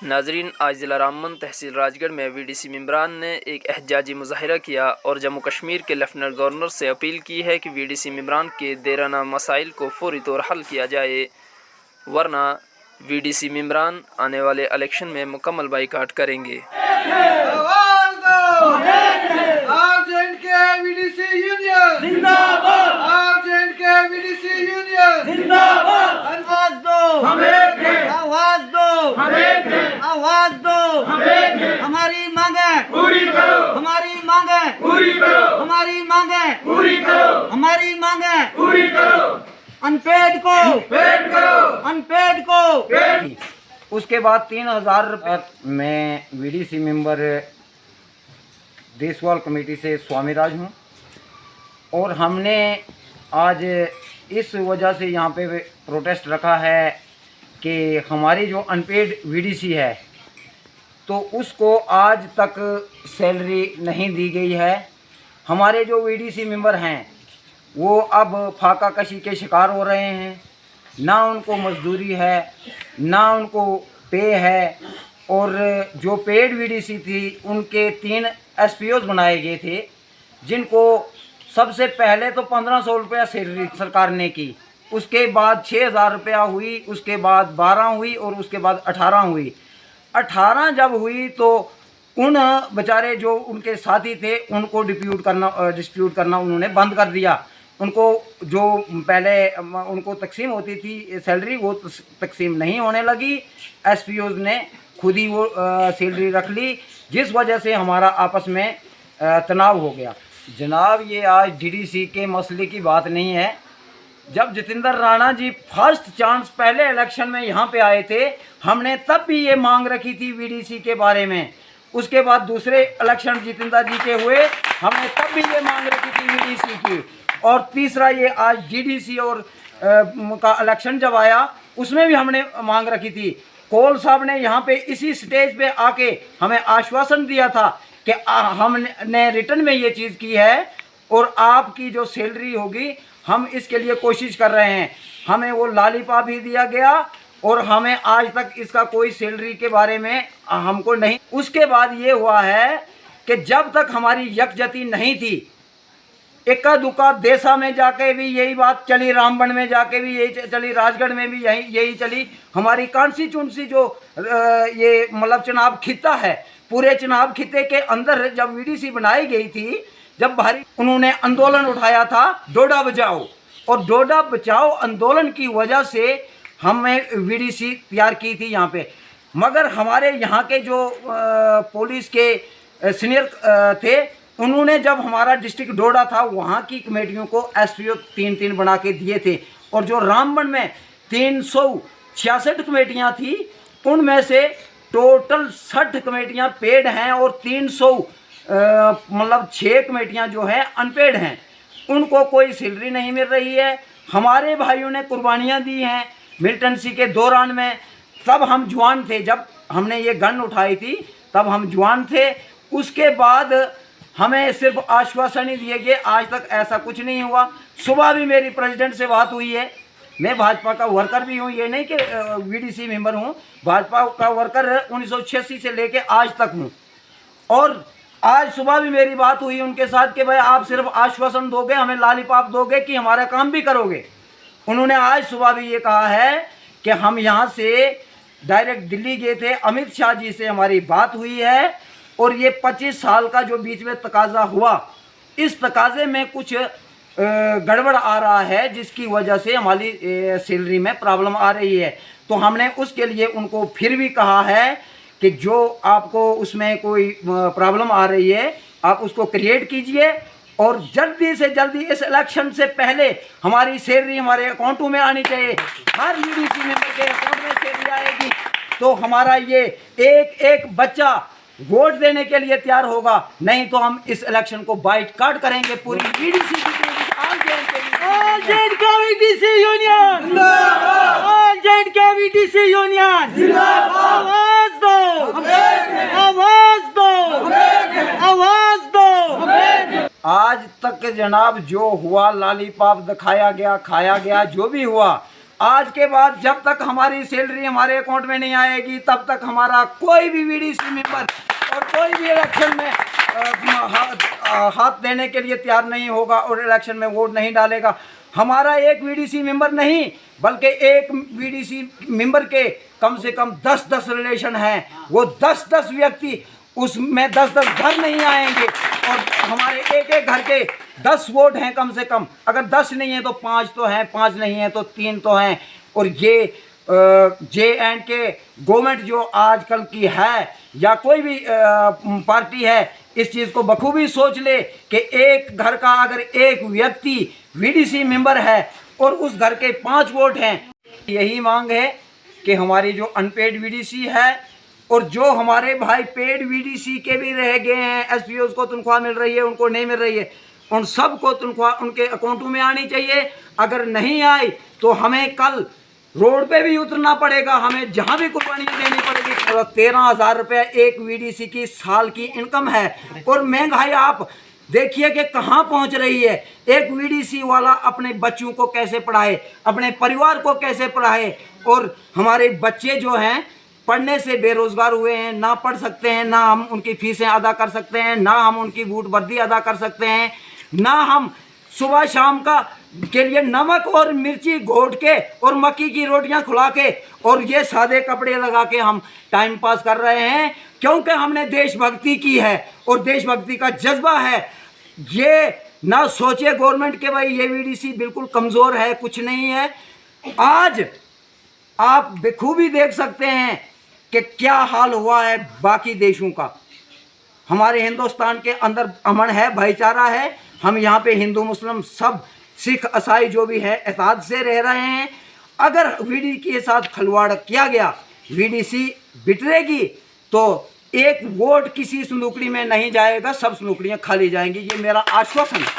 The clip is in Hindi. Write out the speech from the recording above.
नाजरीन, आज ज़िला रामबन तहसील राजगढ़ में वीडीसी मेंबरान ने एक एहजाजी मुजाहिरा किया और जम्मू कश्मीर के लेफ्टिनेंट गवर्नर से अपील की है कि वीडीसी मेंबरान के देराना मसाइल को फौरी तौर हल किया जाए, वरना वीडीसी मेंबरान आने वाले इलेक्शन में मुकम्मल बाइकाट करेंगे। आवाज दो, हमारी मांगे पूरी करो, हमारी मांगे पूरी करो, हमारी मांगे पूरी करो, हमारी मांगे पूरी करो। अनपेड को पेड करो, अनपेड को पेड। उसके बाद 3000 रुपये मैं वीडीसी मेंबर देशवाल कमेटी से स्वामी राज हूँ और हमने आज इस वजह से यहाँ पे प्रोटेस्ट रखा है कि हमारी जो अनपेड वीडीसी है तो उसको आज तक सैलरी नहीं दी गई है। हमारे जो वीडीसी मेंबर हैं वो अब फाका कशी के शिकार हो रहे हैं, ना उनको मजदूरी है ना उनको पे है। और जो पेड वीडीसी थी उनके 3 एसपीओज बनाए गए थे, जिनको सबसे पहले तो 1500 रुपया सैलरी सरकार ने की, उसके बाद 6000 रुपया हुई, उसके बाद 12 हुई और उसके बाद 18 हुई। 18 जब हुई तो उन बेचारे जो उनके साथी थे उनको डिस्प्यूट करना उन्होंने बंद कर दिया। उनको जो पहले उनको तकसीम होती थी सैलरी वो तकसीम नहीं होने लगी। एसपीओज ने खुद ही वो सैलरी रख ली, जिस वजह से हमारा आपस में तनाव हो गया। जनाब, ये आज डीडीसी के मसले की बात नहीं है। जब जितेंद्र राणा जी फर्स्ट चांस पहले इलेक्शन में यहाँ पे आए थे, हमने तब भी ये मांग रखी थी वीडीसी के बारे में। उसके बाद दूसरे इलेक्शन जितेंद्र जी के हुए, हमने तब भी ये मांग रखी थी वीडीसी की। और तीसरा ये आज डीडीसी और का इलेक्शन जब आया उसमें भी हमने मांग रखी थी। कोल साहब ने यहाँ पे इसी स्टेज पे आके हमें आश्वासन दिया था कि हमने रिटर्न में ये चीज़ की है और आपकी जो सैलरी होगी हम इसके लिए कोशिश कर रहे हैं। हमें वो लॉलीपॉप ही दिया गया और हमें आज तक इसका कोई सैलरी के बारे में हमको नहीं। उसके बाद ये हुआ है कि जब तक हमारी यकजहती नहीं थी, इक्का दुक्का देसा में जाके भी यही बात चली, रामबन में जाके भी यही चली, राजगढ़ में भी यही चली। हमारी कॉन्स्टिट्यूंसी जो ये मतलब चुनाव खिता है, पूरे चुनाव खिते के अंदर जब वीडीसी बनाई गई थी, जब भारी उन्होंने आंदोलन उठाया था डोडा बचाओ, और डोडा बचाओ आंदोलन की वजह से हमें वीडीसी तैयार की थी यहाँ पे। मगर हमारे यहाँ के जो पुलिस के सीनियर थे, उन्होंने जब हमारा डिस्ट्रिक्ट डोडा था वहाँ की कमेटियों को एसपीओ 3-3 बना के दिए थे। और जो रामबन में 366 कमेटियाँ थी, उनमें से टोटल 60 कमेटियाँ पेड हैं और 6 कमेटियाँ जो हैं अनपेड हैं। उनको कोई सैलरी नहीं मिल रही है। हमारे भाइयों ने कुर्बानियाँ दी हैं मिलिटेंसी के दौरान में। तब हम जवान थे, जब हमने ये गन उठाई थी तब हम जवान थे। उसके बाद हमें सिर्फ आश्वासन ही दिए गए, आज तक ऐसा कुछ नहीं हुआ। सुबह भी मेरी प्रेसिडेंट से बात हुई है। मैं भाजपा का वर्कर भी हूँ, ये नहीं कि वीडीसी मेंबर हूँ, भाजपा का वर्कर 1986 से लेके आज तक हूँ। और आज सुबह भी मेरी बात हुई उनके साथ कि भाई आप सिर्फ आश्वासन दोगे, हमें लॉलीपॉप दोगे कि हमारा काम भी करोगे। उन्होंने आज सुबह भी ये कहा है कि हम यहाँ से डायरेक्ट दिल्ली गए थे, अमित शाह जी से हमारी बात हुई है और ये 25 साल का जो बीच में तकाजा हुआ, इस तकाजे में कुछ गड़बड़ आ रहा है, जिसकी वजह से हमारी सैलरी में प्रॉब्लम आ रही है। तो हमने उसके लिए उनको फिर भी कहा है कि जो आपको उसमें कोई प्रॉब्लम आ रही है आप उसको क्रिएट कीजिए और जल्दी से जल्दी इस इलेक्शन से पहले हमारी सैलरी हमारे अकाउंटों में आनी चाहिए। हर वीडीसी मेंबर के अकाउंट में सैलरी आएगी तो हमारा ये एक एक बच्चा वोट देने के लिए तैयार होगा। नहीं तो हम इस इलेक्शन को बाइकाट करेंगे। पूरी वीडीसी यूनियन आवाज दो, आवाज दो, आवाज दो। आज तक जनाब जो हुआ लॉलीपॉप दिखाया गया, खाया गया, जो भी हुआ, आज के बाद जब तक हमारी सैलरी हमारे अकाउंट में नहीं आएगी तब तक हमारा कोई भी वीडीसी मेंबर और कोई भी इलेक्शन में हाथ देने के लिए तैयार नहीं होगा और इलेक्शन में वोट नहीं डालेगा। हमारा एक वीडीसी मेंबर नहीं बल्कि एक वीडीसी मेंबर के कम से कम 10-10 रिलेशन हैं। वो 10-10 व्यक्ति, उसमें 10-10 घर नहीं आएंगे और हमारे एक घर के 10 वोट हैं कम से कम। अगर 10 नहीं है तो 5 तो हैं, 5 नहीं है तो 3 तो हैं। और ये JNK गवर्नमेंट जो आजकल की है या कोई भी पार्टी है, इस चीज़ को बखूबी सोच ले कि एक घर का अगर एक व्यक्ति वीडीसी मेंबर है और उस घर के 5 वोट हैं। यही मांग है कि हमारी जो अनपेड वीडीसी है और जो हमारे भाई पेड वीडीसी के भी रह गए हैं, SPOs को तनख्वाह मिल रही है, उनको नहीं मिल रही है, उन सब को तनख्वाह उनके अकाउंटों में आनी चाहिए। अगर नहीं आई तो हमें कल रोड पे भी उतरना पड़ेगा, हमें जहां भी कुर्बानियाँ देनी पड़ेगी। 13,000 रुपये एक वीडीसी की साल की इनकम है और महंगाई आप देखिए कि कहाँ पहुँच रही है। एक वीडीसी वाला अपने बच्चों को कैसे पढ़ाए, अपने परिवार को कैसे पढ़ाए। और हमारे बच्चे जो हैं पढ़ने से बेरोज़गार हुए हैं, ना पढ़ सकते हैं, ना हम उनकी फीसें अदा कर सकते हैं, ना हम उनकी बूट वर्दी अदा कर सकते हैं, ना हम सुबह शाम के लिए नमक और मिर्ची घोट के और मक्की की रोटियां खुला के और ये सादे कपड़े लगा के हम टाइम पास कर रहे हैं, क्योंकि हमने देशभक्ति की है और देशभक्ति का जज्बा है। ये ना सोचे गवर्नमेंट के भाई ये वीडीसी बिल्कुल कमज़ोर है, कुछ नहीं है। आज आप बखूबी देख सकते हैं कि क्या हाल हुआ है बाकी देशों का। हमारे हिंदुस्तान के अंदर अमन है, भाईचारा है। हम यहाँ पे हिंदू मुस्लिम सब सिख ईसाई जो भी है एतमाद से रह रहे हैं। अगर वीडीसी के साथ खिलवाड़ किया गया, वीडीसी बिटरेगी तो एक वोट किसी संदूकड़ी में नहीं जाएगा, सब संदूकड़ियाँ खाली जाएंगी। ये मेरा आश्वासन है।